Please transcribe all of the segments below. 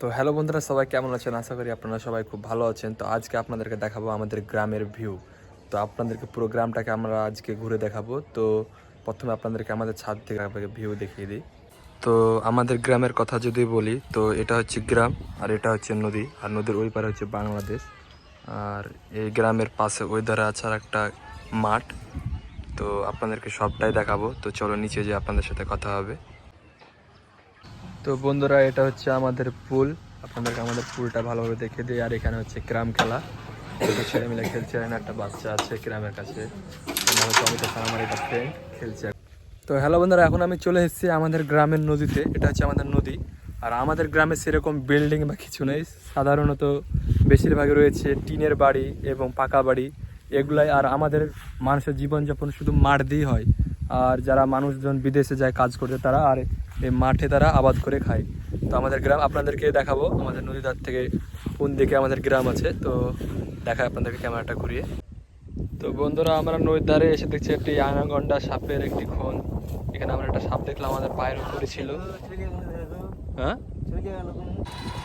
তো হ্যালো বন্ধুরা, সবাই কেমন আছেন? আশা করি আপনারা সবাই খুব ভালো আছেন। তো আজকে আপনাদেরকে দেখাবো আমাদের গ্রামের ভিউ। তো আপনাদেরকে পুরো গ্রামটাকে আমরা আজকে ঘুরে দেখাবো। তো প্রথমে আপনাদেরকে আমাদের ছাদ থেকে ভিউ দেখিয়ে দিই। তো আমাদের গ্রামের কথা যদি বলি, তো এটা হচ্ছে গ্রাম আর এটা হচ্ছে নদী, আর নদীর ওই পারে হচ্ছে বাংলাদেশ। আর এই গ্রামের পাশে ওই ধারে আছে আর একটা মাঠ। তো আপনাদেরকে সবটাই দেখাবো। তো চলো নিচে যে আপনাদের সাথে কথা হবে। তো বন্ধুরা, এটা হচ্ছে আমাদের পুল। আপনাদেরকে আমাদের পুলটা ভালোভাবে দেখে দিই। আর এখানে হচ্ছে গ্রাম খেলা, ছোটো ছেলে মিলে খেলছে। এখানে একটা বাচ্চা আছে গ্রামের কাছে, আমার এটা ফ্রেন্ড খেলছে। তো হ্যালো বন্ধুরা, এখন আমি চলে এসেছি আমাদের গ্রামের নদীতে। এটা হচ্ছে আমাদের নদী। আর আমাদের গ্রামে সেরকম বিল্ডিং বা কিছু নেই, সাধারণত বেশিরভাগ রয়েছে টিনের বাড়ি এবং পাকা বাড়ি, এগুলাই। আর আমাদের মানুষের জীবনযাপন শুধু মাঠ দিয়েই হয়। আর যারা মানুষজন বিদেশে যায় কাজ করতে, তারা আর এই মাঠে তারা আবাদ করে খায়। তো আমাদের গ্রাম আপনাদেরকে দেখাবো, আমাদের নদীর ধার থেকে কোন দিকে আমাদের গ্রাম আছে। তো দেখায় আপনাদেরকে ক্যামেরাটা ঘুরিয়ে। তো বন্ধুরা, আমরা নদীর ধারে এসে দেখছি একটি অ্যানাকন্ডা সাপের একটি খোঁজ। এখানে আমরা একটা সাপ দেখলাম, আমাদের পায়ের উপরে ছিল। হ্যাঁ,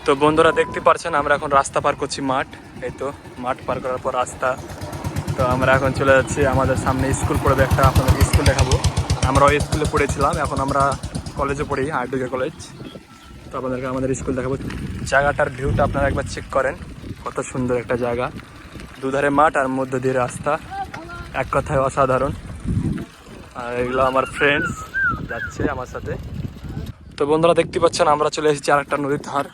তো বন্ধুরা দেখতে পাচ্ছেন আমরা এখন রাস্তা পার করছি, মাঠ। এই তো মাঠ পার করার পর রাস্তা। তো আমরা এখন চলে যাচ্ছি, আমাদের সামনে স্কুল পড়বে একটা, আপনাদের স্কুল দেখাবো। আমরা ওই স্কুলে পড়েছিলাম, এখন আমরা কলেজে পড়ি, আরডিকে কলেজ। তো আপনাদেরকে আমাদের স্কুল দেখাবো। জায়গাটার ভিউটা আপনারা একবার চেক করেন, কত সুন্দর একটা জায়গা। দুধারে মাঠ আর মধ্য দিয়ে রাস্তা, এক কথায় অসাধারণ। আর এগুলো আমার ফ্রেন্ডস যাচ্ছে আমার সাথে। তো বন্ধুরা দেখতে পাচ্ছেন আমরা চলে এসেছি আর একটা নদীর ধার।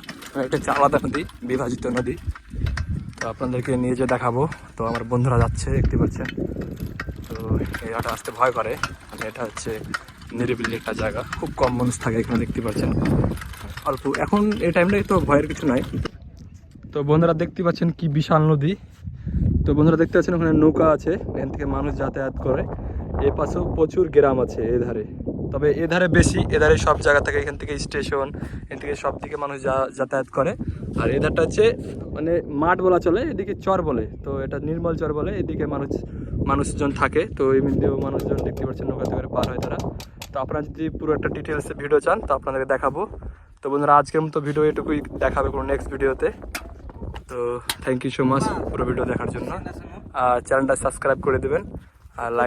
এটা হচ্ছে আলাদা নদী, বিভাজিত নদী। তো আপনাদেরকে নিয়ে যে দেখাবো। তো আমার বন্ধুরা যাচ্ছে, দেখতে পাচ্ছেন। তো এটা আসতে ভয় করে, মানে এটা হচ্ছে নিরিবিলি একটা জায়গা, খুব কম মানুষ থাকে এখানে, দেখতে পাচ্ছেন অল্প। এখন এই টাইমটাই তো ভয়ের কিছু নাই। তো বন্ধুরা দেখতে পাচ্ছেন কি বিশাল নদী। তো বন্ধুরা দেখতে পাচ্ছেন ওখানে নৌকা আছে, এখান থেকে মানুষ যাতায়াত করে। এ পাশেও প্রচুর গ্রাম আছে এধারে, তবে এধারে বেশি, এধারে সব জায়গা থেকে, এখান থেকে স্টেশন, এখান থেকে সব দিকে মানুষ যাতায়াত করে। আর এধারটা হচ্ছে মানে মাঠ বলা চলে, এদিকে চর বলে। তো এটা নির্মল চর বলে, এদিকে মানুষজন থাকে। তো এমনিতেও মানুষজন দেখতে পাচ্ছেন নৌকাতে করে পার হয় তারা। তো আপনারা যদি পুরো একটা ডিটেলসে ভিডিও চান, তো আপনাদেরকে দেখাবো। তো বন্ধুরা আজকের মতো ভিডিও এটুকুই, দেখাবে কোনো নেক্সট ভিডিওতে। তো থ্যাংক ইউ সো মাচ পুরো ভিডিও দেখার জন্য। আর চ্যানেলটা সাবস্ক্রাইব করে দেবেন, আর লাইক